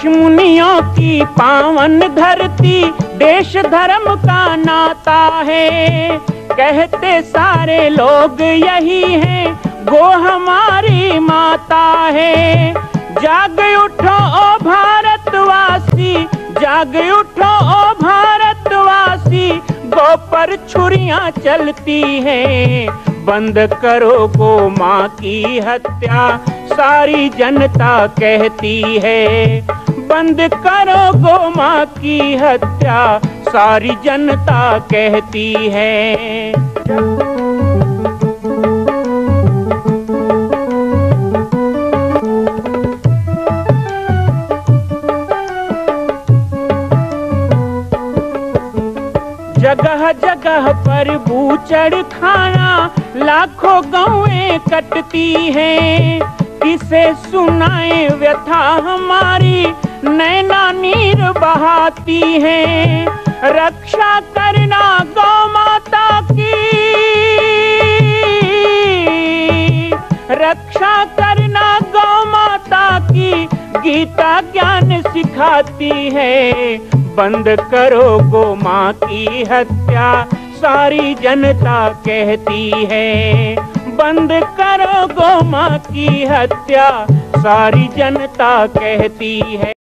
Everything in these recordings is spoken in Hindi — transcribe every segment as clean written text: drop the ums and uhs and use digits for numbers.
ऋषि मुनियों की पावन धरती, देश धर्म का नाता है। कहते सारे लोग यही हैं, गो हमारी माता है। जाग उठो ओ भारतवासी, जाग उठो ओ भारतवासी, गो पर छुरियां चलती हैं। बंद करो गो माँ की हत्या, सारी जनता कहती है। बंद करो गो माँ की हत्या, सारी जनता कहती है। जगह जगह पर बूचड़ खाना, लाखों गौएं कटती हैं। किसे सुनाए व्यथा हमारी, नैना नीर बहाती हैं। रक्षा करना गौ माता की, रक्षा करना गौ माता की, गीता ज्ञान सिखाती है। बंद करो गो माँ की हत्या, सारी जनता कहती है। बंद करो गो माँ की हत्या, सारी जनता कहती है।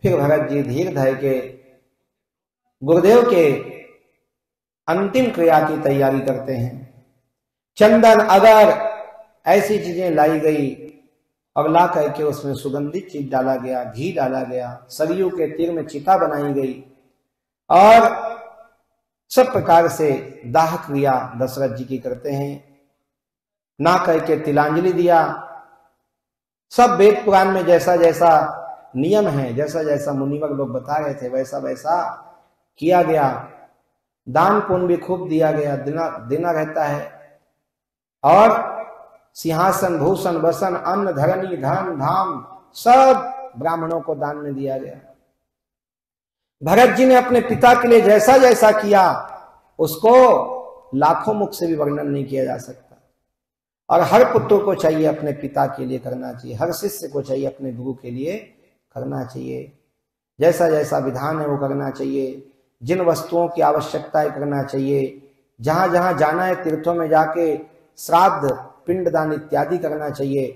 फिर भगत भरत जी धीर धर के गुरुदेव के अंतिम क्रिया की तैयारी करते हैं। चंदन अगर ऐसी चीजें लाई गई और ला करके उसमें सुगंधित चीज डाला गया, घी डाला गया, सरयू के तीर में चिता बनाई गई और सब प्रकार से दाह क्रिया दशरथ जी की करते हैं। ना करके तिलांजलि दिया। सब वेद पुराण में जैसा जैसा नियम है, जैसा जैसा मुनिवर लोग बता रहे थे, वैसा वैसा किया गया। दान पुण्य भी खूब दिया गया, देना रहता है। और सिंहासन, भूषण, वसन, अन्न, धरनी, धन, धाम सब ब्राह्मणों को दान में दिया गया। भरत जी ने अपने पिता के लिए जैसा जैसा किया उसको लाखों मुख से भी वर्णन नहीं किया जा सकता। और हर पुत्र को चाहिए अपने पिता के लिए करना चाहिए, हर शिष्य को चाहिए अपने गुरु के लिए करना चाहिए। जैसा जैसा विधान है वो करना चाहिए। जिन वस्तुओं की आवश्यकता है करना चाहिए। जहां जहां जाना है तीर्थों में जाके श्राद्ध, पिंडदान इत्यादि करना चाहिए।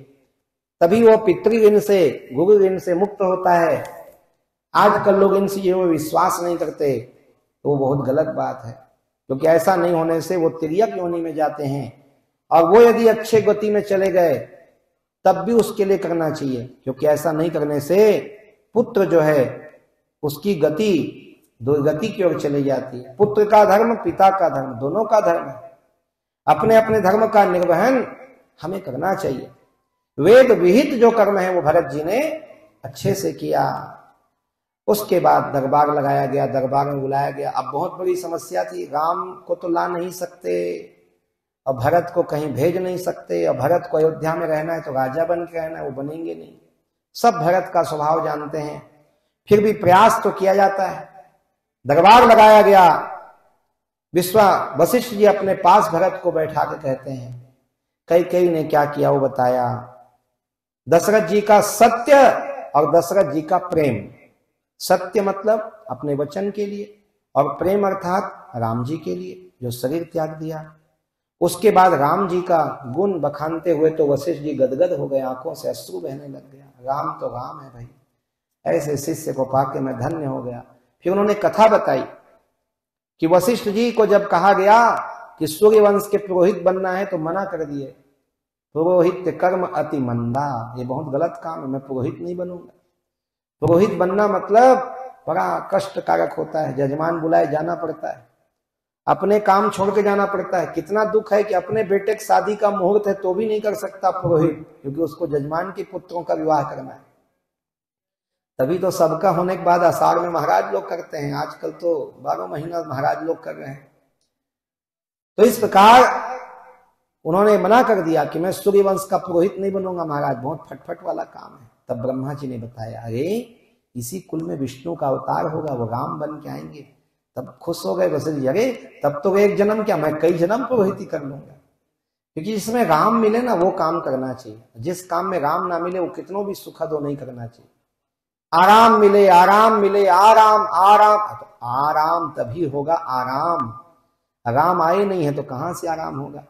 तभी वो पितृ ऋण से, गुरु ऋण से मुक्त होता है। आजकल लोग इन चीजों में विश्वास नहीं करते तो वो बहुत गलत बात है, क्योंकि ऐसा नहीं होने से वो तिर्यक योनि में जाते हैं। और वो यदि अच्छे गति में चले गए तब भी उसके लिए करना चाहिए, क्योंकि ऐसा नहीं करने से पुत्र जो है उसकी गति दुर्गति की ओर चली जाती है। पुत्र का धर्म, पिता का धर्म, दोनों का धर्म है। अपने अपने धर्म का निर्वहन हमें करना चाहिए। वेद विहित जो कर्म है वो भरत जी ने अच्छे से किया। उसके बाद दरबार लगाया गया, दरबार में बुलाया गया। अब बहुत बड़ी समस्या थी, राम को तो ला नहीं सकते और भरत को कहीं भेज नहीं सकते, और भरत को अयोध्या में रहना है तो राजा बन के रहना है, वो बनेंगे नहीं। सब भरत का स्वभाव जानते हैं, फिर भी प्रयास तो किया जाता है। दरबार लगाया गया। वशिष्ठ जी अपने पास भरत को बैठा के कहते हैं, कई ने क्या किया वो बताया। दशरथ जी का सत्य और दशरथ जी का प्रेम। सत्य मतलब अपने वचन के लिए, और प्रेम अर्थात राम जी के लिए जो शरीर त्याग दिया। उसके बाद राम जी का गुण बखानते हुए तो वशिष्ठ जी गदगद हो गए, आंखों से अश्रु बहने लग गया। राम तो राम है भाई, ऐसे शिष्य को पाके मैं धन्य हो गया। फिर उन्होंने कथा बताई कि वशिष्ठ जी को जब कहा गया कि सूर्य वंश के पुरोहित बनना है तो मना कर दिए। पुरोहित कर्म अति मंदा, ये बहुत गलत काम है, मैं पुरोहित नहीं बनूंगा। पुरोहित बनना मतलब बड़ा कष्टकारक होता है। जजमान बुलाए जाना पड़ता है, अपने काम छोड़ के जाना पड़ता है। कितना दुख है कि अपने बेटे की शादी का मुहूर्त है तो भी नहीं कर सकता पुरोहित, क्योंकि उसको जजमान के पुत्रों का विवाह करना है। तभी तो सबका होने के बाद आषाढ़ में महाराज लोग करते हैं। आजकल तो 12 महीना महाराज लोग कर रहे हैं। तो इस प्रकार उन्होंने मना कर दिया कि मैं सूर्यवंश का पुरोहित नहीं बनूंगा महाराज, बहुत फटफट वाला काम है। तब ब्रह्मा जी ने बताया, अरे इसी कुल में विष्णु का अवतार होगा, वो राम बन के आएंगे। तब खुश हो गए वशिष्ठ जी, अरे तब तो एक जन्म क्या, मैं कई जन्म पुरोहित कर लूंगा। क्योंकि जिसमें राम मिले ना वो काम करना चाहिए। जिस काम में राम ना मिले वो कितनों भी सुखद हो नहीं करना चाहिए। आराम मिले, आराम मिले, आराम आराम, तो आराम तभी होगा आराम। राम आए नहीं है तो कहां से आराम होगा।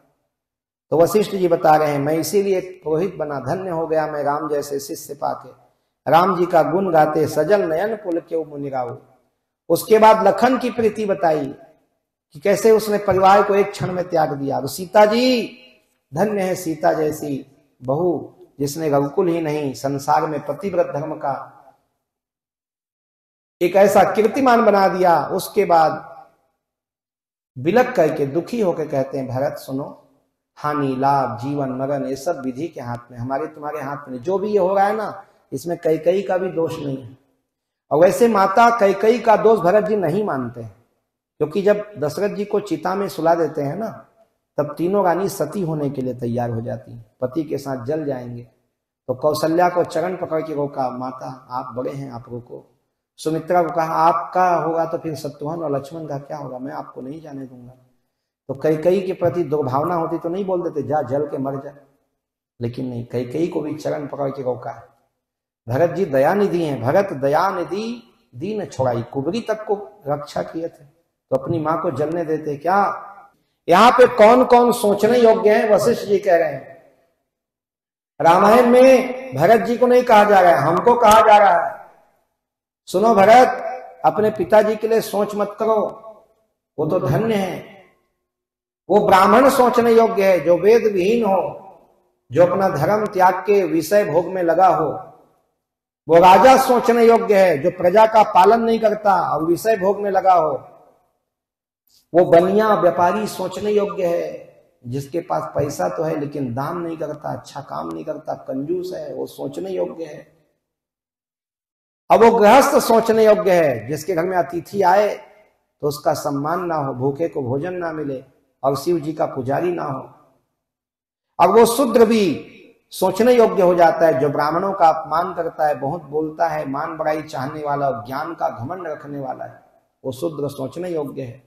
तो वशिष्ठ जी बता रहे हैं, मैं इसीलिए पुरोहित बना, धन्य हो गया मैं राम जैसे शिष्य पाके। राम जी का गुण गाते सजल नयन पुल के मुनिराऊ। उसके बाद लखन की प्रीति बताई कि कैसे उसने परिवार को एक क्षण में त्याग दिया। तो सीता जी, धन्य है सीता जैसी बहू, जिसने रघुकुल ही नहीं संसार में पतिव्रत धर्म का एक ऐसा कीर्तिमान बना दिया। उसके बाद बिलक करके दुखी होकर कहते हैं, भरत सुनो, हानि लाभ जीवन मरण ये सब विधि के हाथ में, हमारे तुम्हारे हाथ में। जो भी ये हो रहा है ना, इसमें कैकेयी का भी दोष नहीं है। और वैसे माता कैकेयी का दोष भरत जी नहीं मानते हैं, क्योंकि जब दशरथ जी को चिता में सुला देते हैं ना, तब तीनों रानी सती होने के लिए तैयार हो जाती हैं, पति के साथ जल जाएंगे। तो कौशल्या को चरण पकड़ के रोका, माता आप बड़े हैं, आप रोको। सुमित्रा को कहा, आपका होगा तो फिर शत्रुघ्न और लक्ष्मण का क्या होगा, मैं आपको नहीं जाने दूंगा। तो कैकेयी के प्रति दुर्भावना होती तो नहीं बोल देते, जा जल के मर जा, लेकिन नहीं, कैकेयी को भी चरण पकड़ के रोका है। भरत जी दयानिधि हैं, भरत दयानिधि, दीन छोड़ाई, कुबरी तक को रक्षा किए थे, तो अपनी मां को जलने देते क्या। यहां पे कौन कौन सोचने योग्य है, वशिष्ठ जी कह रहे हैं। रामायण में भरत जी को नहीं कहा जा रहा है, हमको कहा जा रहा है। सुनो भरत, अपने पिताजी के लिए सोच मत करो, वो तो धन्य है। वो ब्राह्मण सोचने योग्य है जो वेद विहीन हो, जो अपना धर्म त्याग के विषय भोग में लगा हो। वो राजा सोचने योग्य है जो प्रजा का पालन नहीं करता और विषय भोग में लगा हो। वो बनिया व्यापारी सोचने योग्य है जिसके पास पैसा तो है लेकिन दान नहीं करता, अच्छा काम नहीं करता, कंजूस है, वो सोचने योग्य है। अब वो गृहस्थ सोचने योग्य है जिसके घर में अतिथि आए तो उसका सम्मान ना हो, भूखे को भोजन ना मिले और शिव जी का पुजारी ना हो। और वो शूद्र भी सोचने योग्य हो जाता है जो ब्राह्मणों का अपमान करता है, बहुत बोलता है, मान बड़ाई चाहने वाला और ज्ञान का घमंड रखने वाला है, वो शूद्र सोचने योग्य है।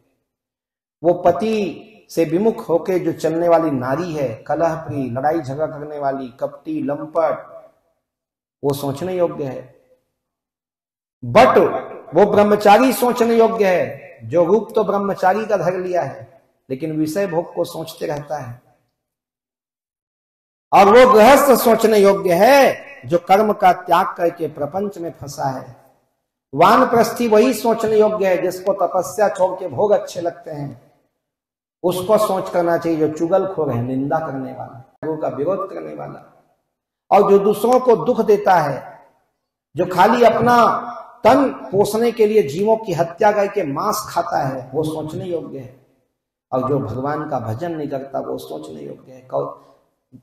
वो पति से विमुख होके जो चलने वाली नारी है, कलह प्रिय, लड़ाई झगड़ा करने वाली, कपटी, लंपट, वो सोचने योग्य है। बट वो ब्रह्मचारी सोचने योग्य है जो रूप तो ब्रह्मचारी का धर लिया है लेकिन विषय भोग को सोचते रहता है। और वो गृहस्थ सोचने योग्य है जो कर्म का त्याग करके प्रपंच में फंसा है। वानप्रस्थी वही सोचने योग्य है जिसको तपस्या छोड़ के भोग अच्छे लगते हैं। उसको सोच करना चाहिए जो चुगलखोर है, निंदा करने वाला, गुरु का विरोध करने वाला, और जो दूसरों को दुख देता है, जो खाली अपना तन पोषने के लिए जीवों की हत्या करके मांस खाता है, वो सोचने योग्य है। और जो भगवान का भजन नहीं करता वो सोचने योग्य है।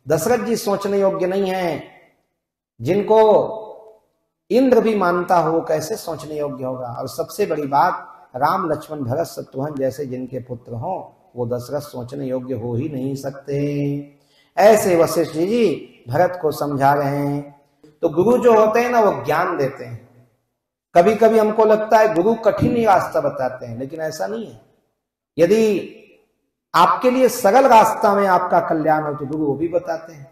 दशरथ जी सोचने योग्य नहीं है। जिनको इंद्र भी मानता हो वो कैसे सोचने योग्य होगा। और सबसे बड़ी बात, राम लक्ष्मण भरत शत्रुघ्न जैसे जिनके पुत्र हो वो दशरथ सोचने योग्य हो ही नहीं सकते। ऐसे वशिष्ठ जी भरत को समझा रहे हैं। तो गुरु जो होते हैं ना वो ज्ञान देते हैं। कभी कभी हमको लगता है गुरु कठिन ही रास्ता बताते हैं, लेकिन ऐसा नहीं है। यदि आपके लिए सरल रास्ता में आपका कल्याण हो तो गुरु वो भी बताते हैं।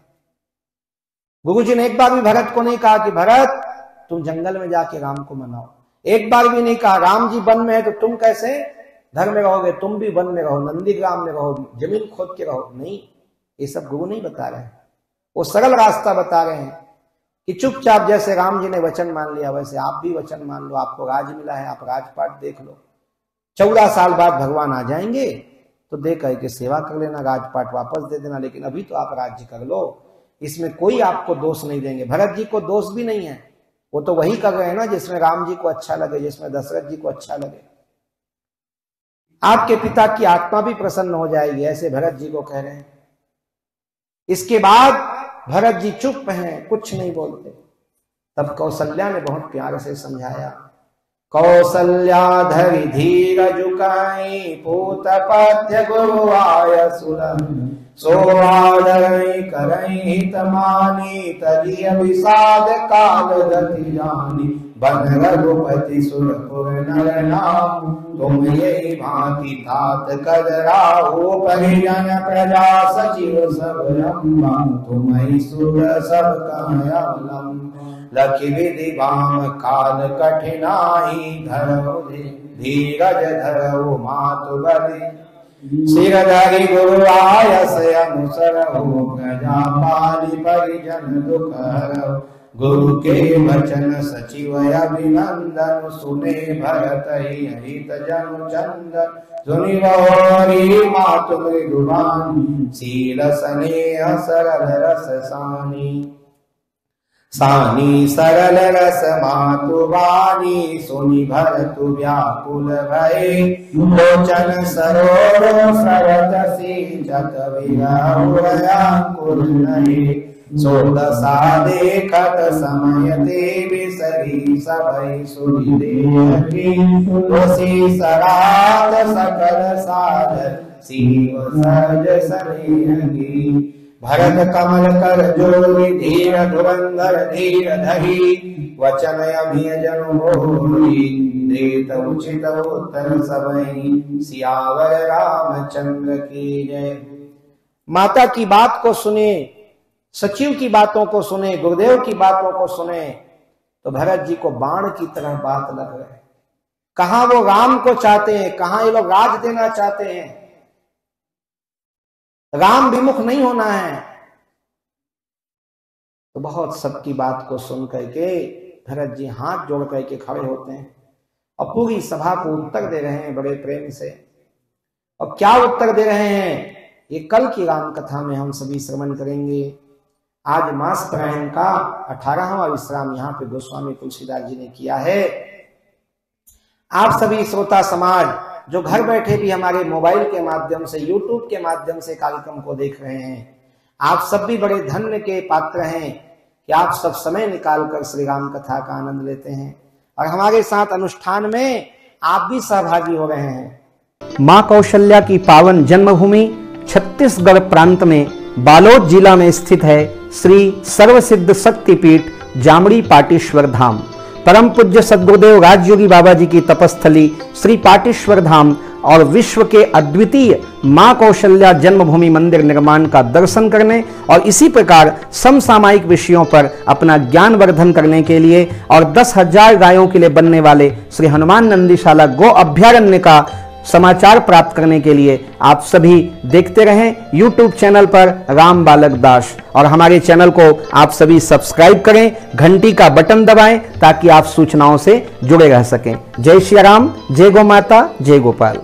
गुरु जी ने एक बार भी भरत को नहीं कहा कि भरत तुम जंगल में जाके राम को मनाओ। एक बार भी नहीं कहा राम जी वन में है तो तुम कैसे घर में रहोगे, तुम भी वन में रहो, नंदीग्राम में रहो, जमीन खोद के रहो। नहीं, ये सब गुरु नहीं बता रहे हैं। वो सरल रास्ता बता रहे हैं कि चुपचाप जैसे राम जी ने वचन मान लिया वैसे आप भी वचन मान लो। आपको राज मिला है, आप राजपाट देख लो। 14 साल बाद भगवान आ जाएंगे तो दे करके सेवा कर लेना, राजपाट वापस दे देना, लेकिन अभी तो आप राज्य कर लो। इसमें कोई आपको दोष नहीं देंगे। भरत जी को दोष भी नहीं है, वो तो वही कर रहे हैं ना जिसमें राम जी को अच्छा लगे, जिसमें दशरथ जी को अच्छा लगे। आपके पिता की आत्मा भी प्रसन्न हो जाएगी, ऐसे भरत जी को कह रहे हैं। इसके बाद भरत जी चुप हैं, कुछ नहीं बोलते। तब कौशल्या ने बहुत प्यार से समझाया। कौसल्या धरि धीर जुकाई, पूत पथ्य गुरु आय सुरन, सो आदर करई हित मानी, तजी विषाद काल गति जानी, बन रघुपति सुरपुर नर नाम, तुम ये भांति तात कर राहु, परिजन प्रजा सचिव सब रंबा, तुम सुर सब अवलंब, लखि विधि वाम काल कठिनाई, धरो धीरज धरो मातु बलि, सिर धरि गुरु आयस अनुसरहु, प्रजा पालि परिजन दुख हरहु, गुरु के वचन सचिव अभिनंदन, सुने भरत हित जनु चंदन, सुनि बहुरी मातु मृदुवानी, शील स्नेह सरल रस सानी, सानी सरल रस मातु वाणी, सुनि भरतु व्याकुल भय, लोचन सरोवर सरत सिंचत विरहु व्याकुल नहीं, सो दशा देखत समय ते बिसरी, सबई सुनि देखी तुलसी सरात, सकल साध शिव सहज स्नेही, भरत कमल कर जोरी, धीर धुरंधर धीर धरी, वचन अभिय जनु बोली, देत उचित उत्तर सबई, सियावर रामचंद्र की जय। माता की बात को सुने, सचिव की बातों को सुने, गुरुदेव की बातों को सुने तो भरत जी को बाण की तरह बात लग रही। कहां वो राम को चाहते हैं, कहां ये लोग राज देना चाहते हैं। राम विमुख नहीं होना है। तो बहुत सबकी बात को सुन करके भरत जी हाथ जोड़ करके खड़े होते हैं और पूरी सभा को उत्तर दे रहे हैं बड़े प्रेम से। और क्या उत्तर दे रहे हैं ये कल की राम कथा में हम सभी श्रवण करेंगे। आज मास पारायण का 18वां विश्राम यहाँ पे गोस्वामी तुलसीदास जी ने किया है। आप सभी श्रोता समाज जो घर बैठे भी हमारे मोबाइल के माध्यम से, यूट्यूब के माध्यम से कार्यक्रम को देख रहे हैं, आप सब भी बड़े धन्य के पात्र हैं कि आप सब समय निकालकर श्री राम कथा का आनंद लेते हैं और हमारे साथ अनुष्ठान में आप भी सहभागी हो रहे हैं। मां कौशल्या की पावन जन्मभूमि छत्तीसगढ़ प्रांत में बालोद जिला में स्थित है श्री सर्वसिद्ध शक्तिपीठ जामड़ी पाटेश्वर धाम। परम पूज्य सद्गुरुदेव राजयोगी बाबा जी की तपस्थली श्री पाटेश्वर धाम और विश्व के अद्वितीय मां कौशल्या जन्मभूमि मंदिर निर्माण का दर्शन करने और इसी प्रकार समसामयिक विषयों पर अपना ज्ञान वर्धन करने के लिए और 10,000 गायों के लिए बनने वाले श्री हनुमान नंदीशाला गो अभ्यारण्य का समाचार प्राप्त करने के लिए आप सभी देखते रहें YouTube चैनल पर राम बालक दास, और हमारे चैनल को आप सभी सब्सक्राइब करें, घंटी का बटन दबाएं ताकि आप सूचनाओं से जुड़े रह सकें। जय श्री राम, जय गौ माता, जय गोपाल।